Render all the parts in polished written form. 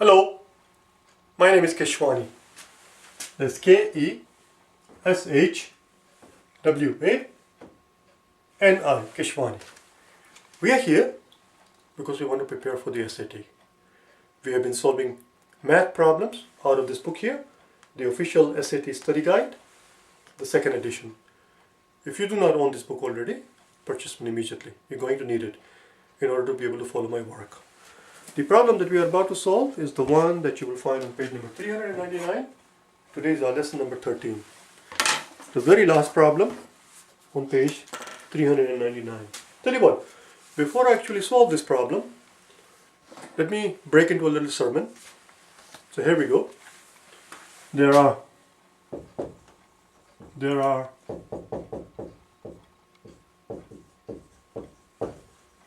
Hello, my name is Keshwani. That's K-E-S-H-W-A-N-I, Keshwani. We are here because we want to prepare for the SAT. We have been solving math problems out of this book here, the official SAT study guide, the second edition. If you do not own this book already, purchase one immediately. You're going to need it in order to be able to follow my work. The problem that we are about to solve is the one that you will find on page number 399. Today is our lesson number 13. The very last problem on page 399. Tell you what, before I actually solve this problem, let me break into a little sermon. So here we go. There are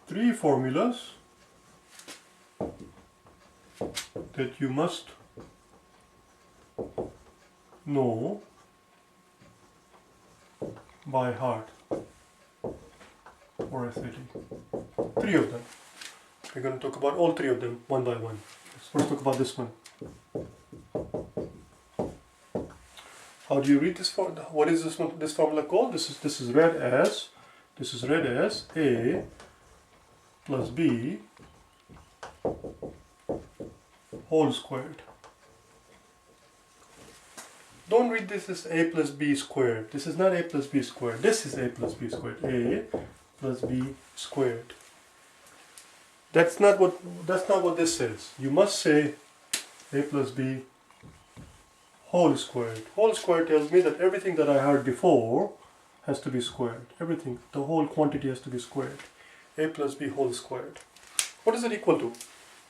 3 formulas that you must know by heart for SAT. 3 of them. We're going to talk about all 3 of them one by one. Let's first talk about this one. How do you read this formula? What is this one? This formula called? This is read as A plus B whole squared. Don't read this as A plus B squared. This is not A plus B squared. This is A plus B squared. A plus B squared. That's not what this says. You must say A plus B whole squared. Whole squared tells me that everything that I heard before has to be squared. Everything, the whole quantity has to be squared. A plus B whole squared. What is it equal to?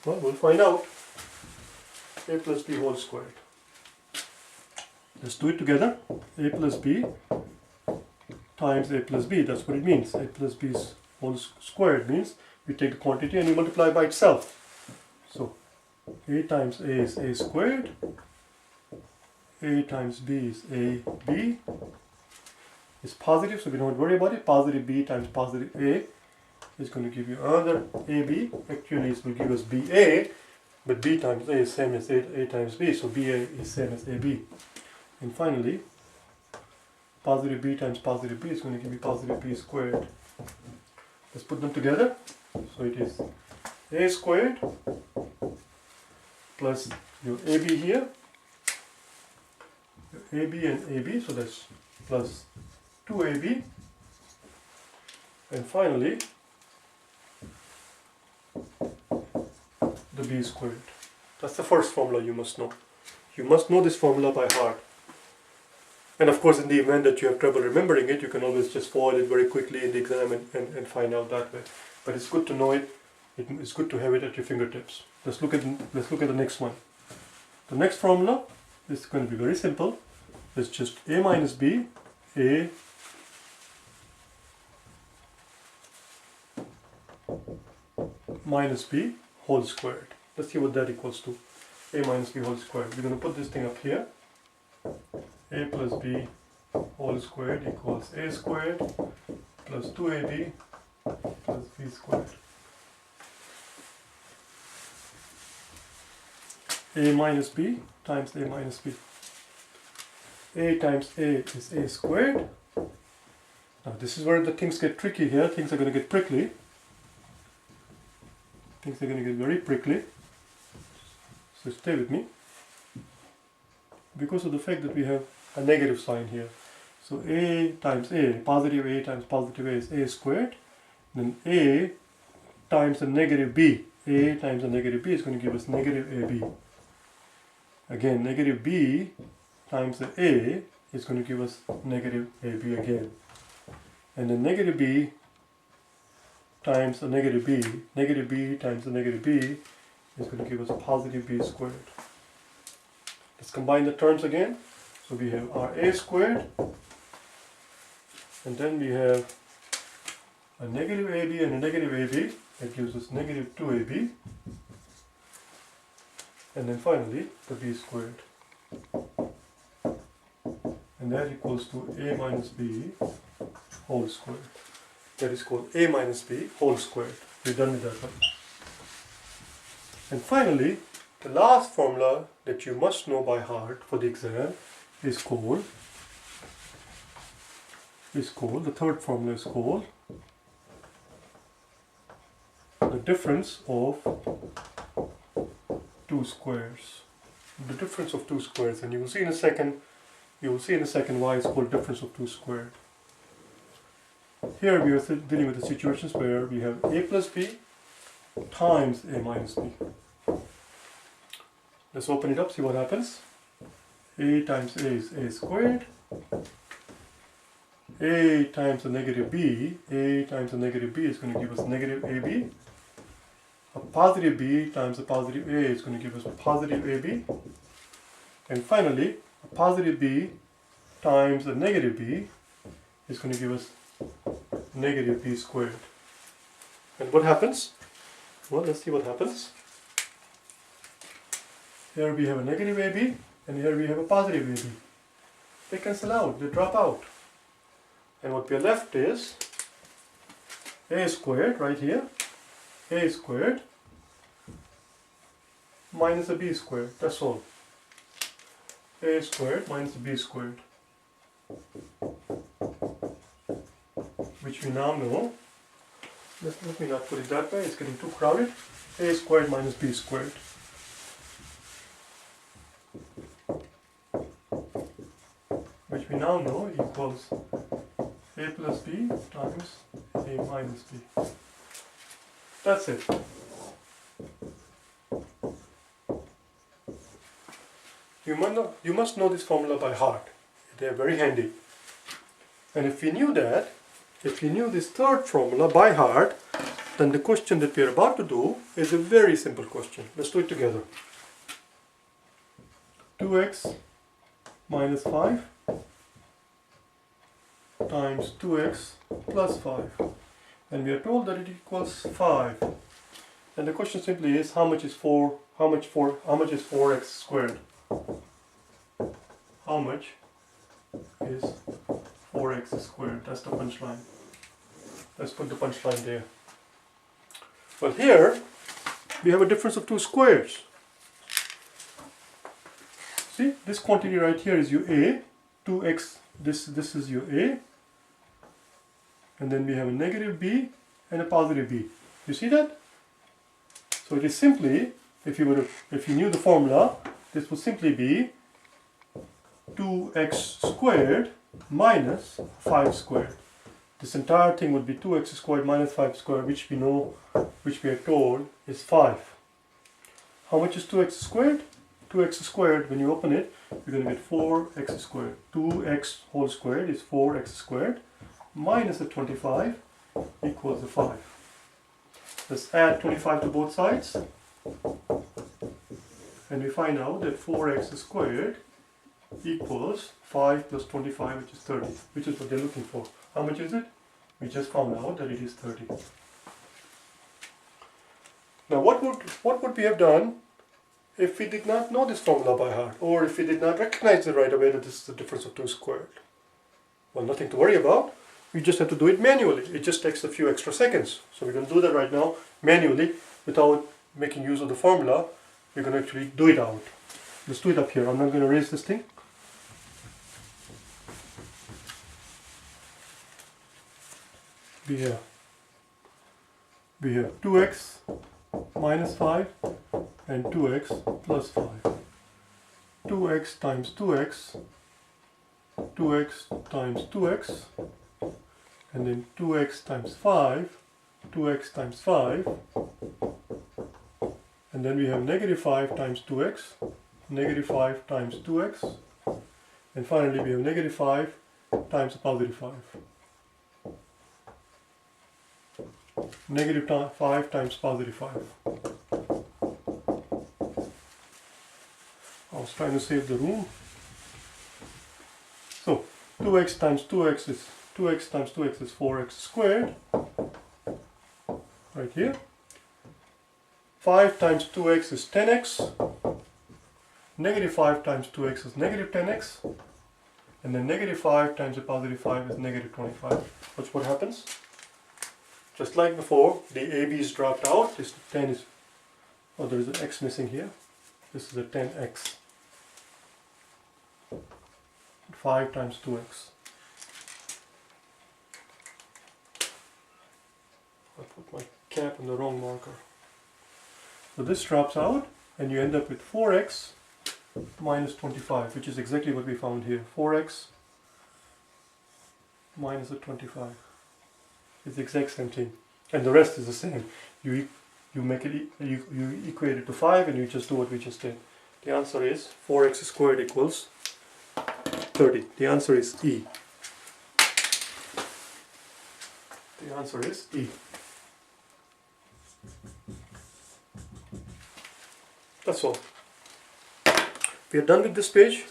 Well, we'll find out. A plus B whole squared. Let's do it together. A plus B times A plus B. That's what it means. A plus B whole squared means we take the quantity and we multiply by itself. So A times A is A squared. A times B is AB. It's positive, so we don't worry about it. Positive B times positive A is going to give you another AB. Actually, it will give us BA, but B times A is same as A times B, so BA is same as AB. And finally, positive B times positive B is going to give you positive B squared. Let's put them together. So it is A squared plus your AB here. AB and AB, so that's plus 2AB, and finally the B squared. That's the first formula you must know. You must know this formula by heart. And of course, in the event that you have trouble remembering it, you can always just follow it very quickly in the exam and find out that way. But it's good to know it. It's good to have it at your fingertips. Let's look at the next one. The next formula is going to be very simple. It's just A minus B, A minus B whole squared. Let's see what that equals to. A minus B whole squared. We're going to put this thing up here. A plus B whole squared equals A squared plus 2AB plus B squared. A minus B times A minus B. A times A is A squared. Now this is where the things get tricky here. Things are going to get prickly. Things are going to get very prickly. So stay with me. Because of the fact that we have a negative sign here. So A times A, positive A times positive A is A squared. Then A times a negative B. A times a negative B is going to give us negative AB. Again, negative B times the A is going to give us negative AB again. And then negative B times a negative B times a negative B is going to give us a positive B squared. Let's combine the terms again. So we have our A squared, and then we have a negative AB and a negative AB. That gives us negative 2AB. And then finally, the B squared. And that equals to A minus B whole squared. That is called A minus B whole squared. We're done with that one. And finally, The last formula that you must know by heart for the exam is called, the third formula is called the difference of two squares. The difference of two squares, and you will see in a second why it's called difference of two squared. Here we are dealing with the situations where we have a plus b times a minus b. Let's open it up, see what happens. A times a is a squared. A times a negative b is going to give us negative ab. A positive b times a positive a is going to give us positive ab. And finally, a positive b times a negative b is going to give us negative b squared. And what happens? Well, let's see what happens. Here we have a negative ab, and here we have a positive ab. They cancel out, they drop out. And what we are left is a squared, right here, a squared minus a b squared, that's all. A squared minus a b squared, which we now know. Let me not put it that way, it's getting too crowded. A squared minus b squared. Which we now know equals a plus b times a minus b. That's it. You must know this formula by heart. They are very handy. And if we knew that, if we knew this third formula by heart, then the question that we are about to do is a very simple question. Let's do it together. 2x minus 5 times 2x plus 5. And we are told that it equals 5. And the question simply is, how much is 4x squared? How much is 4x squared? That's the punchline. Let's put the punchline there. Well, here we have a difference of two squares. See, this quantity right here is your a, 2x, this is your a, and then we have a negative b and a positive b. You see that? So it is simply, if you knew the formula, this would simply be 2x squared minus 5 squared. This entire thing would be 2x squared minus 5 squared, which we are told is 5. How much is 2x squared? 2x squared, when you open it, you're going to get 4x squared. 2x whole squared is 4x squared minus the 25 equals the 5. Let's add 25 to both sides. And we find out that 4x squared equals 5 plus 25, which is 30, which is what they're looking for. How much is it? We just found out that it is 30. Now what would we have done if we did not know this formula by heart, or if we did not recognize it right away that this is the difference of 2 squared? Well, nothing to worry about. We just have to do it manually. It just takes a few extra seconds. So we're going to do that right now manually without making use of the formula. We're going to actually do it out. Let's do it up here. I'm not going to erase this thing. We have 2x minus 5 and 2x plus 5. 2x times 2x, 2x times 2x, and then 2x times 5, 2x times 5, and then we have negative 5 times 2x, negative 5 times 2x, and finally we have negative 5 times a positive 5. Negative 5 times positive 5. I was trying to save the room. So 2x times 2x is 4x squared. Right here. 5 times 2x is 10x. Negative 5 times 2x is negative 10x. And then negative 5 times a positive 5 is negative 25. Watch what happens. Just like before, the AB is dropped out. This 10 is, oh, there is an x missing here. This is a 10x. 5 times 2x. I put my cap on the wrong marker. So this drops out and you end up with 4x minus 25, which is exactly what we found here. 4x minus the 25. It's the exact same thing. And the rest is the same. You make it, you equate it to 5 and you just do what we just did. The answer is 4x squared equals 30. The answer is E. The answer is E. That's all. We are done with this page.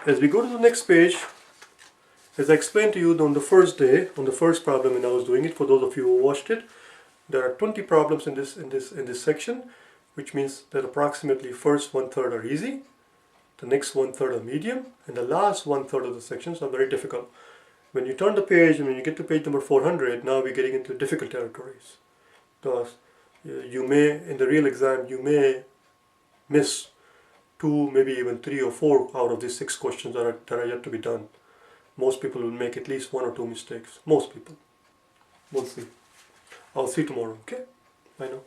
As we go to the next page, as I explained to you on the first day, on the first problem when I was doing it, for those of you who watched it, there are 20 problems in this section, which means that approximately first 1/3 are easy, the next 1/3 are medium, and the last 1/3 of the sections are very difficult. When you turn the page and when you get to page number 400, now we're getting into difficult territories. Because you may, in the real exam, you may miss 2, maybe even 3 or 4 out of these 6 questions that are yet to be done. Most people will make at least 1 or 2 mistakes. Most people. We'll see. I'll see you tomorrow, okay? Bye now.